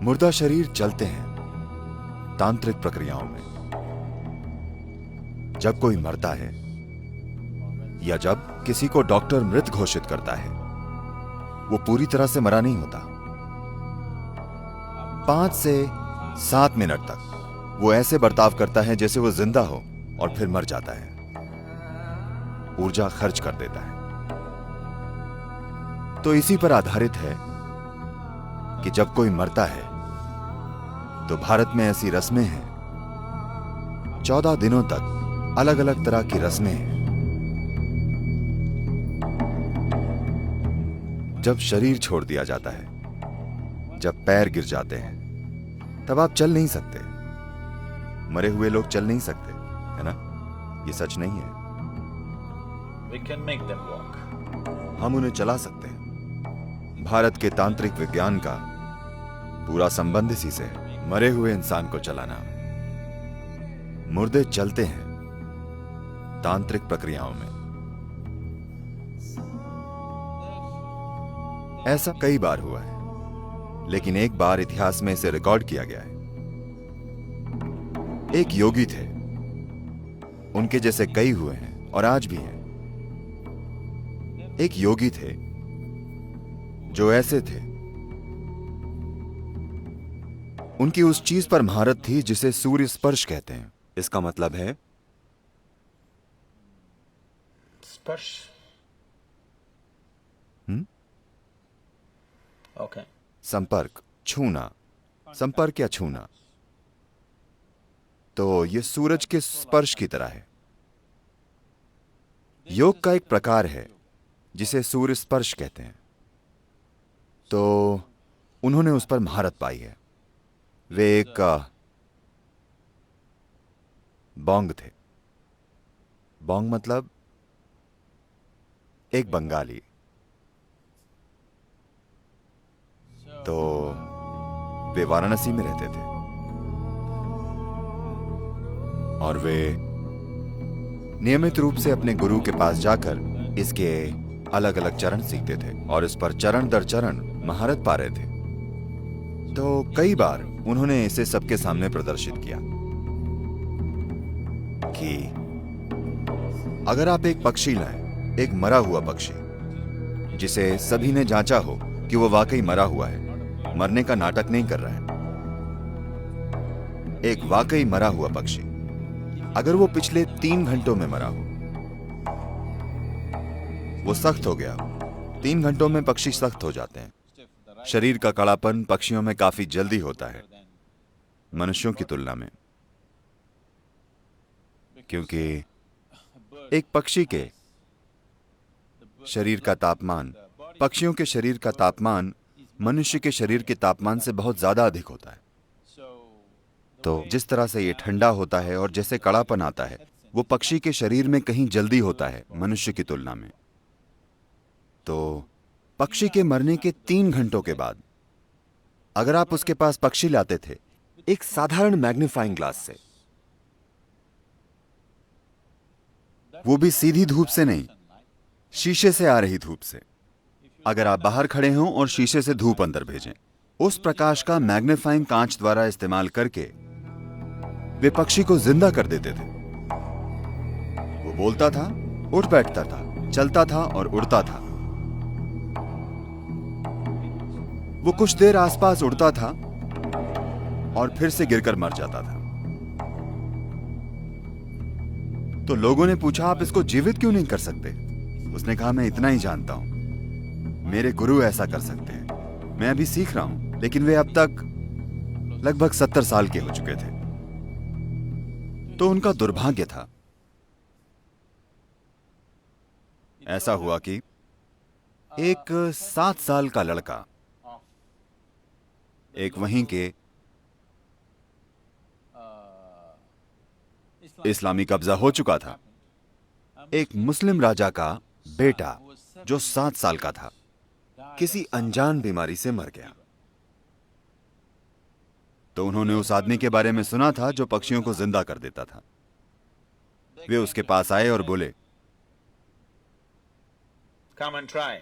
मुर्दा शरीर चलते हैं तांत्रिक प्रक्रियाओं में। जब कोई मरता है या जब किसी को डॉक्टर मृत घोषित करता है, वो पूरी तरह से मरा नहीं होता। 5 से 7 मिनट तक वो ऐसे बर्ताव करता है जैसे वो जिंदा हो और फिर मर जाता है, ऊर्जा खर्च कर देता है। तो इसी पर आधारित है कि जब कोई मरता है तो भारत में ऐसी रस्में हैं। 14 दिनों तक अलग अलग तरह की रस्में हैं। जब शरीर छोड़ दिया जाता है, जब पैर गिर जाते हैं, तब आप चल नहीं सकते। मरे हुए लोग चल नहीं सकते, है ना? ये सच नहीं है। We can make them walk. हम उन्हें चला सकते हैं। भारत के तांत्रिक विज्ञान का पूरा संबंध इसी से है, मरे हुए इंसान को चलाना। मुर्दे चलते हैं तांत्रिक प्रक्रियाओं में। ऐसा कई बार हुआ है, लेकिन एक बार इतिहास में इसे रिकॉर्ड किया गया है। एक योगी थे, उनके जैसे कई हुए हैं और आज भी हैं। एक योगी थे जो ऐसे थे, उनकी उस चीज पर महारत थी जिसे सूर्य स्पर्श कहते हैं। इसका मतलब है स्पर्श। ओके। संपर्क, छूना, संपर्क या छूना। तो यह सूरज के स्पर्श की तरह है। योग का एक प्रकार है जिसे सूर्य स्पर्श कहते हैं। तो उन्होंने उस पर महारत पाई है। वे एक बोंग थे। बोंग मतलब एक बंगाली। तो वे वाराणसी में रहते थे और वे नियमित रूप से अपने गुरु के पास जाकर इसके अलग अलग चरण सीखते थे और इस पर चरण दर चरण महारत पा रहे थे। तो कई बार उन्होंने इसे सबके सामने प्रदर्शित किया कि अगर आप एक पक्षी लाएं, एक मरा हुआ पक्षी जिसे सभी ने जांचा हो कि वो वाकई मरा हुआ है, मरने का नाटक नहीं कर रहा है, एक वाकई मरा हुआ पक्षी, अगर वो पिछले 3 घंटों में मरा हो, वो सख्त हो गया। 3 घंटों में पक्षी सख्त हो जाते हैं। शरीर का कड़ापन पक्षियों में काफी जल्दी होता है मनुष्यों की तुलना में, क्योंकि एक पक्षी के शरीर का तापमान, पक्षियों के शरीर का तापमान मनुष्य के शरीर के तापमान से बहुत ज्यादा अधिक होता है। तो जिस तरह से ये ठंडा होता है और जैसे कड़ापन आता है, वो पक्षी के शरीर में कहीं जल्दी होता है मनुष्य की तुलना में। तो पक्षी के मरने के 3 घंटों के बाद अगर आप उसके पास पक्षी लाते थे एक साधारण मैग्नीफाइंग ग्लास से, वो भी सीधी धूप से नहीं, शीशे से आ रही धूप से, अगर आप बाहर खड़े हों और शीशे से धूप अंदर भेजें, उस प्रकाश का मैग्नीफाइंग कांच द्वारा इस्तेमाल करके वे पक्षी को जिंदा कर देते थे। वो बोलता था, उठ बैठता था, चलता था और उड़ता था। वो कुछ देर आसपास उड़ता था और फिर से गिरकर मर जाता था। तो लोगों ने पूछा, आप इसको जीवित क्यों नहीं कर सकते? उसने कहा, मैं इतना ही जानता हूं, मेरे गुरु ऐसा कर सकते हैं, मैं अभी सीख रहा हूं। लेकिन वे अब तक लगभग 70 साल के हो चुके थे। तो उनका दुर्भाग्य था। ऐसा हुआ कि एक 7 साल का लड़का, एक वहीं के इस्लामी कब्जा हो चुका था, एक मुस्लिम राजा का बेटा जो 7 साल का था, किसी अनजान बीमारी से मर गया। तो उन्होंने उस आदमी के बारे में सुना था जो पक्षियों को जिंदा कर देता था। वे उसके पास आए और बोले, Come and try.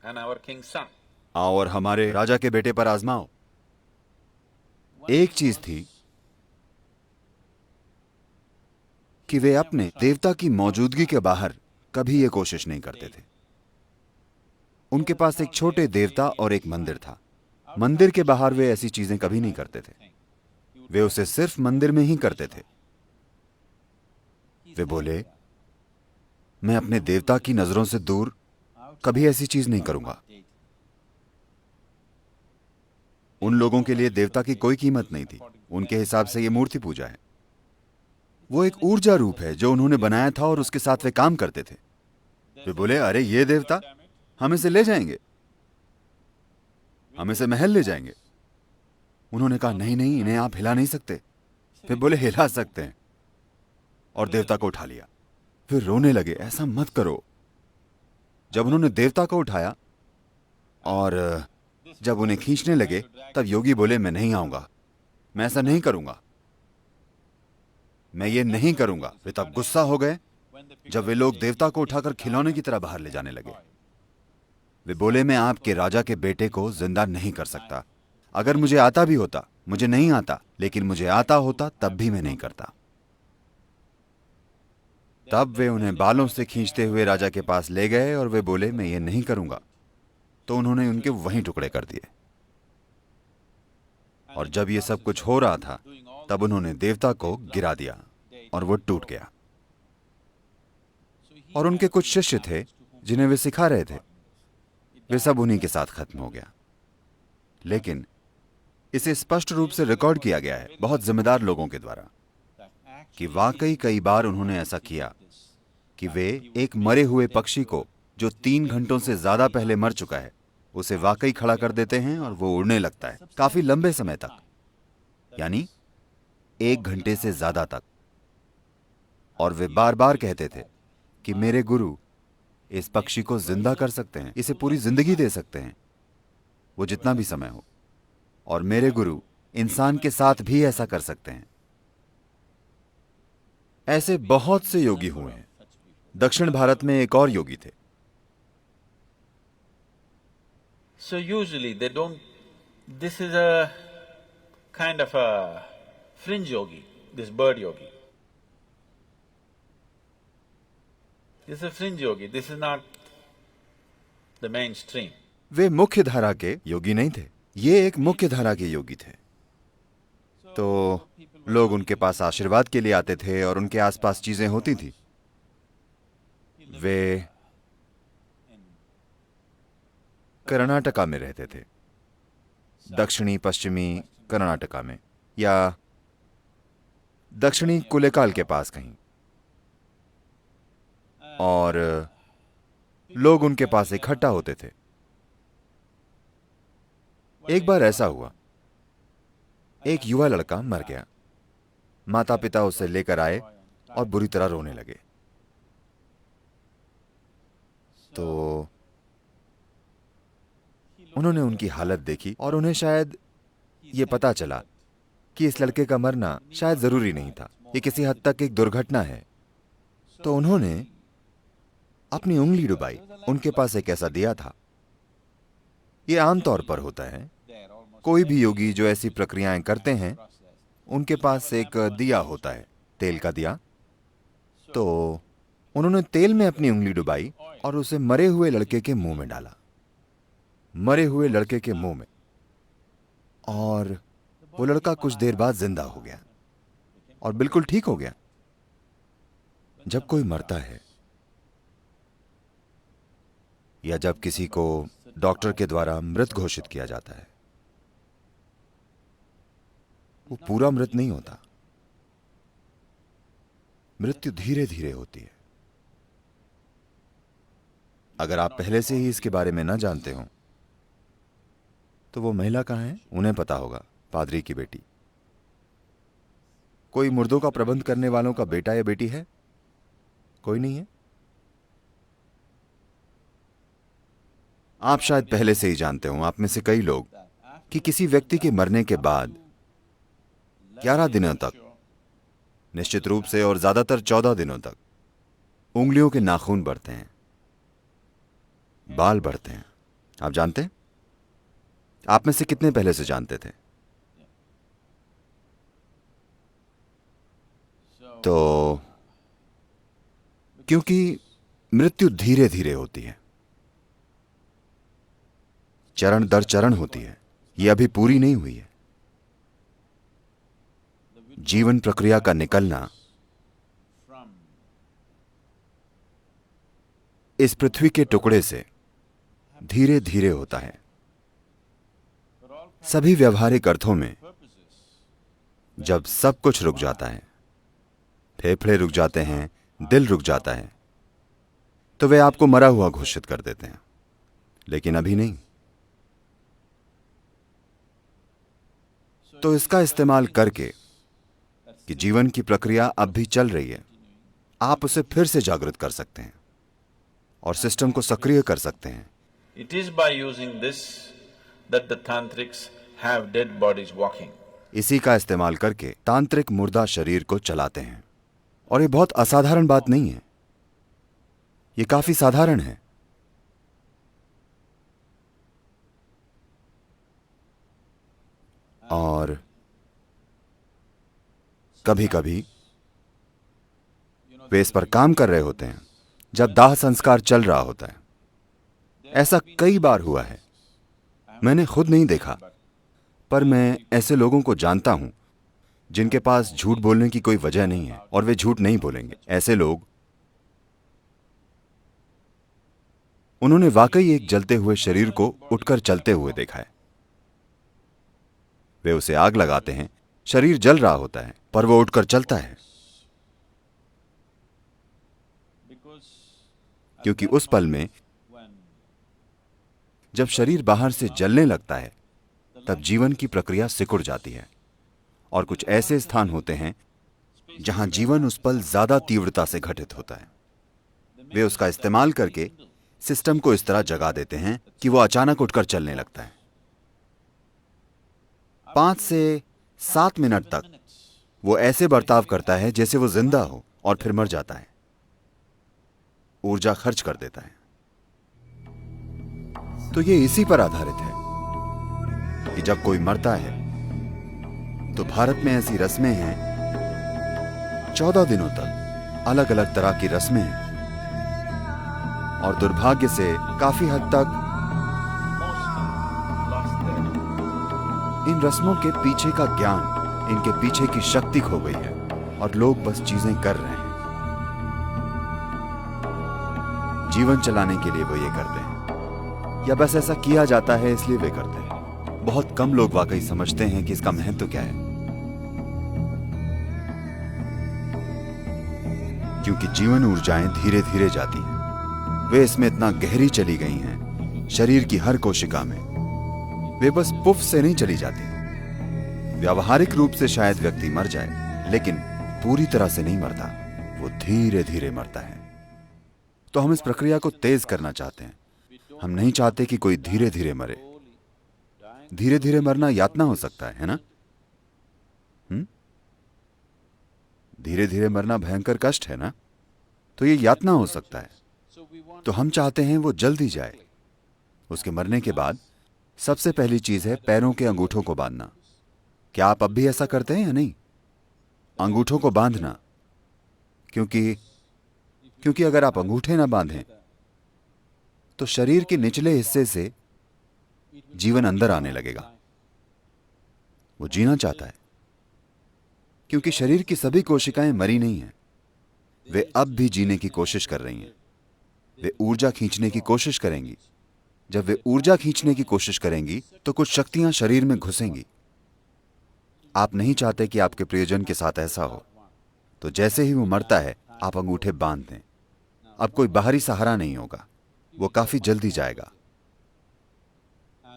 And our king's son. आओ और हमारे राजा के बेटे पर आजमाओ। एक चीज थी कि वे अपने देवता की मौजूदगी के बाहर कभी ये कोशिश नहीं करते थे। उनके पास एक छोटे देवता और एक मंदिर था। मंदिर के बाहर वे ऐसी चीजें कभी नहीं करते थे। वे उसे सिर्फ मंदिर में ही करते थे। वे बोले, मैं अपने देवता की नजरों से दूर कभी ऐसी चीज नहीं करूंगा। उन लोगों के लिए देवता की कोई कीमत नहीं थी। उनके हिसाब से यह मूर्ति पूजा है। वो एक ऊर्जा रूप है जो उन्होंने बनाया था और उसके साथ वे काम करते थे। वे बोले, अरे ये देवता, हम इसे ले जाएंगे, हम इसे महल ले जाएंगे। उन्होंने कहा, नहीं नहीं, इन्हें आप हिला नहीं सकते। फिर बोले, हिला सकते हैं, और देवता को उठा लिया। फिर रोने लगे, ऐसा मत करो। जब उन्होंने देवता को उठाया और जब उन्हें खींचने लगे, तब योगी बोले, मैं नहीं आऊंगा, मैं ऐसा नहीं करूंगा, मैं ये नहीं करूंगा। वे तब गुस्सा हो गए जब वे लोग देवता को उठाकर खिलौने की तरह बाहर ले जाने लगे। वे बोले, मैं आपके राजा के बेटे को जिंदा नहीं कर सकता। अगर मुझे आता भी होता, मुझे नहीं आता, लेकिन मुझे आता होता तब भी मैं नहीं करता। तब वे उन्हें बालों से खींचते हुए राजा के पास ले गए और वे बोले, मैं ये नहीं करूंगा। तो उन्होंने उनके वहीं टुकड़े कर दिए। और जब ये सब कुछ हो रहा था, तब उन्होंने देवता को गिरा दिया और वो टूट गया। और उनके कुछ शिष्य थे जिन्हें वे सिखा रहे थे, वे सब उन्हीं के साथ खत्म हो गया। लेकिन इसे स्पष्ट रूप से रिकॉर्ड किया गया है बहुत जिम्मेदार लोगों के द्वारा कि वाकई कई बार उन्होंने ऐसा किया कि वे एक मरे हुए पक्षी को, जो 3 घंटों से ज्यादा पहले मर चुका है, उसे वाकई खड़ा कर देते हैं और वो उड़ने लगता है काफी लंबे समय तक, यानी 1 घंटे से ज्यादा तक। और वे बार बार कहते थे कि मेरे गुरु इस पक्षी को जिंदा कर सकते हैं, इसे पूरी जिंदगी दे सकते हैं, वो जितना भी समय हो। और मेरे गुरु इंसान के साथ भी ऐसा कर सकते हैं। ऐसे बहुत से योगी हुए हैं। दक्षिण भारत में एक और योगी थे। So usually they don't… This is a kind of a fringe yogi, this bird yogi. This is a fringe yogi, this is not the mainstream. वे मुख्य धारा के योगी नहीं थे, ये एक मुख्य धारा के योगी थे। तो लोग उनके पास आशीर्वाद के लिए आते थे और उनके आसपास चीजें होती थी। वे कर्नाटका में रहते थे, दक्षिणी पश्चिमी कर्नाटका में, या दक्षिणी कुलेकाल के पास कहीं। और लोग उनके पास इकट्ठा होते थे। एक बार ऐसा हुआ, एक युवा लड़का मर गया। माता पिता उसे लेकर आए और बुरी तरह रोने लगे। तो उन्होंने उनकी हालत देखी और उन्हें शायद ये पता चला कि इस लड़के का मरना शायद जरूरी नहीं था, ये किसी हद तक एक दुर्घटना है। तो उन्होंने अपनी उंगली डुबाई। उनके पास एक ऐसा दिया था। ये आमतौर पर होता है, कोई भी योगी जो ऐसी प्रक्रियाएं करते हैं, उनके पास एक दिया होता है, तेल का दिया। तो उन्होंने तेल में अपनी उंगली डुबाई और उसे मरे हुए लड़के के मुंह में डाला, मरे हुए लड़के के मुंह में। और वो लड़का कुछ देर बाद जिंदा हो गया और बिल्कुल ठीक हो गया। जब कोई मरता है या जब किसी को डॉक्टर के द्वारा मृत घोषित किया जाता है, वो पूरा मृत नहीं होता। मृत्यु धीरे धीरे होती है। अगर आप पहले से ही इसके बारे में न जानते हो तो वो महिला कहां है, उन्हें पता होगा, पादरी की बेटी। कोई मुर्दों का प्रबंध करने वालों का बेटा या बेटी है? कोई नहीं है। आप शायद पहले से ही जानते हो, आप में से कई लोग, कि किसी व्यक्ति के मरने के बाद 11 दिनों तक, निश्चित रूप से, और ज्यादातर 14 दिनों तक, उंगलियों के नाखून बढ़ते हैं, बाल बढ़ते हैं। आप जानते हैं? आप में से कितने पहले से जानते थे? तो क्योंकि मृत्यु धीरे धीरे होती है, चरण दर चरण होती है, ये अभी पूरी नहीं हुई है। जीवन प्रक्रिया का निकलना इस पृथ्वी के टुकड़े से धीरे धीरे होता है। सभी व्यवहारिक अर्थों में जब सब कुछ रुक जाता है, फेफड़े रुक जाते हैं, दिल रुक जाता है, तो वे आपको मरा हुआ घोषित कर देते हैं, लेकिन अभी नहीं। तो इसका इस्तेमाल करके कि जीवन की प्रक्रिया अब भी चल रही है, आप उसे फिर से जागृत कर सकते हैं और सिस्टम को सक्रिय कर सकते हैं। It is by using this that the tantrics have dead bodies walking. इसी का इस्तेमाल करके तांत्रिक मुर्दा शरीर को चलाते हैं। और ये बहुत असाधारण बात नहीं है, ये काफी साधारण है। और कभी कभी वे इस पर काम कर रहे होते हैं जब दाह संस्कार चल रहा होता है। ऐसा कई बार हुआ है, मैंने खुद नहीं देखा, पर मैं ऐसे लोगों को जानता हूं जिनके पास झूठ बोलने की कोई वजह नहीं है और वे झूठ नहीं बोलेंगे। ऐसे लोग, उन्होंने वाकई एक जलते हुए शरीर को उठकर चलते हुए देखा है। वे उसे आग लगाते हैं, शरीर जल रहा होता है, पर वो उठकर चलता है, क्योंकि उस पल में जब शरीर बाहर से जलने लगता है तब जीवन की प्रक्रिया सिकुड़ जाती है। और कुछ ऐसे स्थान होते हैं जहां जीवन उस पल ज्यादा तीव्रता से घटित होता है। वे उसका इस्तेमाल करके सिस्टम को इस तरह जगा देते हैं कि वो अचानक उठकर चलने लगता है। 5 से 7 मिनट तक वो ऐसे बर्ताव करता है जैसे वो जिंदा हो, और फिर मर जाता है, ऊर्जा खर्च कर देता है। तो ये इसी पर आधारित है कि जब कोई मरता है तो भारत में ऐसी रस्में हैं, 14 दिनों तक अलग अलग तरह की रस्में हैं, और दुर्भाग्य से काफी हद तक इन रस्मों के पीछे का ज्ञान, इनके पीछे की शक्ति खो गई है और लोग बस चीजें कर रहे हैं। जीवन चलाने के लिए वो ये करते हैं, या बस ऐसा किया जाता है इसलिए वे करते हैं। बहुत कम लोग वाकई समझते हैं कि इसका महत्व क्या है, क्योंकि जीवन ऊर्जाएं धीरे धीरे जाती हैं। वे इसमें इतना गहरी चली गई हैं, शरीर की हर कोशिका में। वे बस पुफ से नहीं चली जाती। व्यावहारिक रूप से शायद व्यक्ति मर जाए, लेकिन पूरी तरह से नहीं मरता, वो धीरे धीरे मरता है। तो हम इस प्रक्रिया को तेज करना चाहते हैं। हम नहीं चाहते कि कोई धीरे धीरे मरे। धीरे धीरे मरना यातना हो सकता है ना? धीरे धीरे मरना भयंकर कष्ट है ना? तो ये यातना हो सकता है। तो हम चाहते हैं वो जल्दी जाए। उसके मरने के बाद सबसे पहली चीज है पैरों के अंगूठों को बांधना। क्या आप अब भी ऐसा करते हैं या नहीं? अंगूठों को बांधना, क्योंकि अगर आप अंगूठे ना बांधें तो शरीर के निचले हिस्से से जीवन अंदर आने लगेगा। वो जीना चाहता है, क्योंकि शरीर की सभी कोशिकाएं मरी नहीं हैं, वे अब भी जीने की कोशिश कर रही हैं। वे ऊर्जा खींचने की कोशिश करेंगी। जब वे ऊर्जा खींचने की कोशिश करेंगी तो कुछ शक्तियां शरीर में घुसेंगी। आप नहीं चाहते कि आपके प्रियजन के साथ ऐसा हो, तो जैसे ही वो मरता है आप अंगूठे बांध दें। अब कोई बाहरी सहारा नहीं होगा, वो काफी जल्दी जाएगा।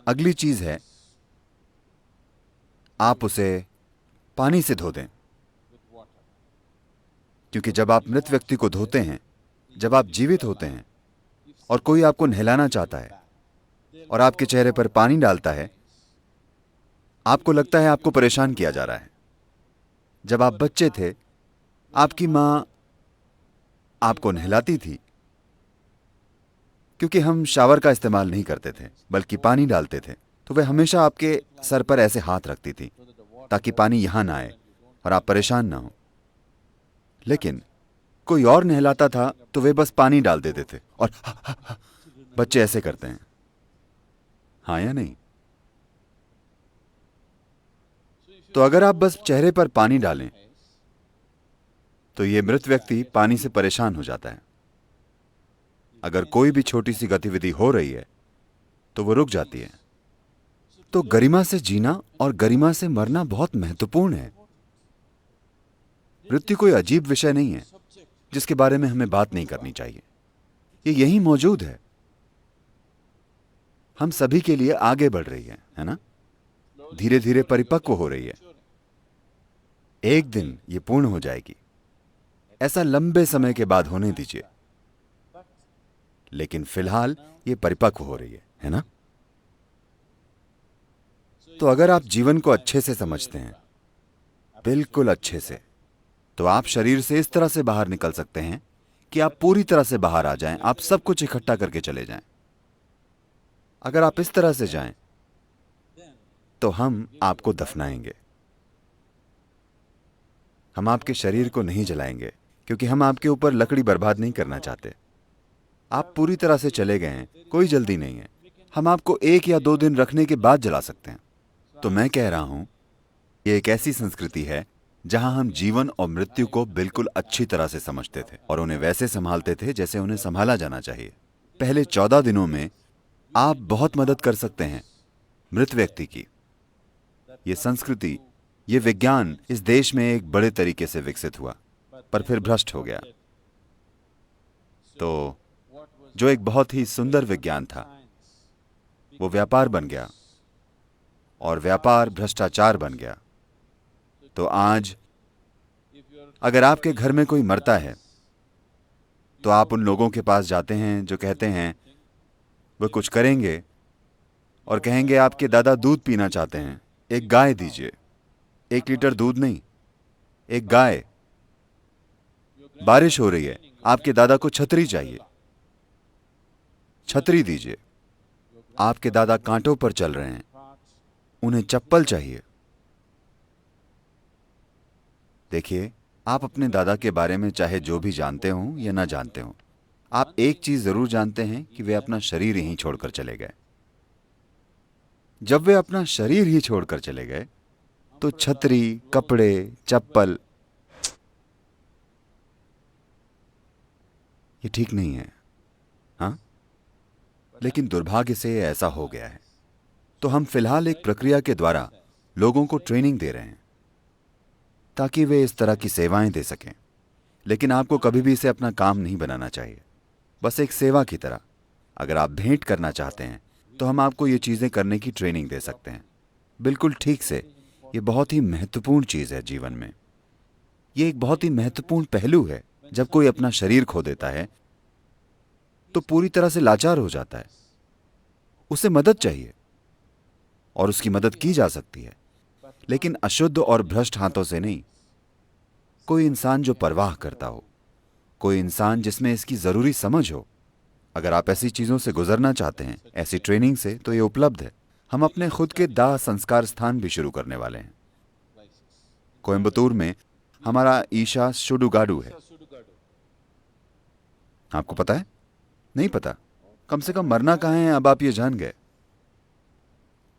अगली चीज है, आप उसे पानी से धो दें, क्योंकि जब आप मृत व्यक्ति को धोते हैं, जब आप जीवित होते हैं और कोई आपको नहलाना चाहता है और आपके चेहरे पर पानी डालता है, आपको लगता है आपको परेशान किया जा रहा है। जब आप बच्चे थे, आपकी मां आपको नहलाती थी, क्योंकि हम शावर का इस्तेमाल नहीं करते थे बल्कि पानी डालते थे, तो वे हमेशा आपके सर पर ऐसे हाथ रखती थी ताकि पानी यहां ना आए और आप परेशान ना हो। लेकिन कोई और नहलाता था तो वे बस पानी डाल देते थे और बच्चे ऐसे करते हैं, हाँ या नहीं? तो अगर आप बस चेहरे पर पानी डालें तो ये मृत व्यक्ति पानी से परेशान हो जाता है। अगर कोई भी छोटी सी गतिविधि हो रही है तो वो रुक जाती है। तो गरिमा से जीना और गरिमा से मरना बहुत महत्वपूर्ण है। मृत्यु कोई अजीब विषय नहीं है जिसके बारे में हमें बात नहीं करनी चाहिए। ये यहीं मौजूद है, हम सभी के लिए आगे बढ़ रही है ना? धीरे धीरे परिपक्व हो रही है। एक दिन ये पूर्ण हो जाएगी। ऐसा लंबे समय के बाद होने दीजिए, लेकिन फिलहाल ये परिपक्व हो रही है ना? तो अगर आप जीवन को अच्छे से समझते हैं, बिल्कुल अच्छे से, तो आप शरीर से इस तरह से बाहर निकल सकते हैं कि आप पूरी तरह से बाहर आ जाएं, आप सब कुछ इकट्ठा करके चले जाएं। अगर आप इस तरह से जाएं तो हम आपको दफनाएंगे। हम आपके शरीर को नहीं जलाएंगे क्योंकि हम आपके ऊपर लकड़ी बर्बाद नहीं करना चाहते। आप पूरी तरह से चले गए हैं, कोई जल्दी नहीं है। हम आपको 1 या 2 दिन रखने के बाद जला सकते हैं। तो मैं कह रहा हूं, ये एक ऐसी संस्कृति है जहां हम जीवन और मृत्यु को बिल्कुल अच्छी तरह से समझते थे और उन्हें वैसे संभालते थे जैसे उन्हें संभाला जाना चाहिए। पहले 14 दिनों में आप बहुत मदद कर सकते हैं मृत व्यक्ति की। ये संस्कृति, ये विज्ञान इस देश में एक बड़े तरीके से विकसित हुआ, पर फिर भ्रष्ट हो गया। तो जो एक बहुत ही सुंदर विज्ञान था, वो व्यापार बन गया और व्यापार भ्रष्टाचार बन गया। तो आज अगर आपके घर में कोई मरता है तो आप उन लोगों के पास जाते हैं जो कहते हैं वो कुछ करेंगे और कहेंगे आपके दादा दूध पीना चाहते हैं, एक गाय दीजिए। 1 लीटर दूध नहीं, एक गाय। बारिश हो रही है, आपके दादा को छतरी चाहिए, छतरी दीजिए। आपके दादा कांटों पर चल रहे हैं, उन्हें चप्पल चाहिए। देखिए, आप अपने दादा के बारे में चाहे जो भी जानते हो या ना जानते हो, आप एक चीज जरूर जानते हैं कि वे अपना शरीर यहीं छोड़कर चले गए। जब वे अपना शरीर ही छोड़कर चले गए तो छतरी, कपड़े, चप्पल, ये ठीक नहीं है, हाँ? लेकिन दुर्भाग्य से ये ऐसा हो गया है। तो हम फिलहाल एक प्रक्रिया के द्वारा लोगों को ट्रेनिंग दे रहे हैं ताकि वे इस तरह की सेवाएं दे सकें। लेकिन आपको कभी भी इसे अपना काम नहीं बनाना चाहिए, बस एक सेवा की तरह। अगर आप भेंट करना चाहते हैं तो हम आपको ये चीजें करने की ट्रेनिंग दे सकते हैं, बिल्कुल ठीक से। ये बहुत ही महत्वपूर्ण चीज है जीवन में। ये एक बहुत ही महत्वपूर्ण पहलू है। जब कोई अपना शरीर खो देता है तो पूरी तरह से लाचार हो जाता है। उसे मदद चाहिए और उसकी मदद की जा सकती है, लेकिन अशुद्ध और भ्रष्ट हाथों से नहीं। कोई इंसान जो परवाह करता हो, कोई इंसान जिसमें इसकी जरूरी समझ हो। अगर आप ऐसी चीजों से गुजरना चाहते हैं, ऐसी ट्रेनिंग से, तो ये उपलब्ध है। हम अपने खुद के दाह संस्कार स्थान भी शुरू करने वाले हैं। कोयम्बतूर में हमारा ईशा सुडुगाडु है। आपको पता है? नहीं पता? कम से कम मरना कहाँ है, अब आप ये जान गए।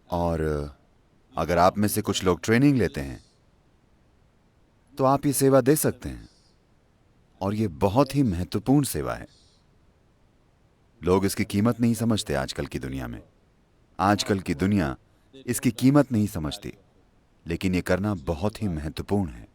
और अगर आप में से कुछ लोग ट्रेनिंग लेते हैं तो आप ये सेवा दे सकते हैं, और ये बहुत ही महत्वपूर्ण सेवा है। लोग इसकी कीमत नहीं समझते आजकल की दुनिया में। आजकल की दुनिया इसकी कीमत नहीं समझती, लेकिन ये करना बहुत ही महत्वपूर्ण है।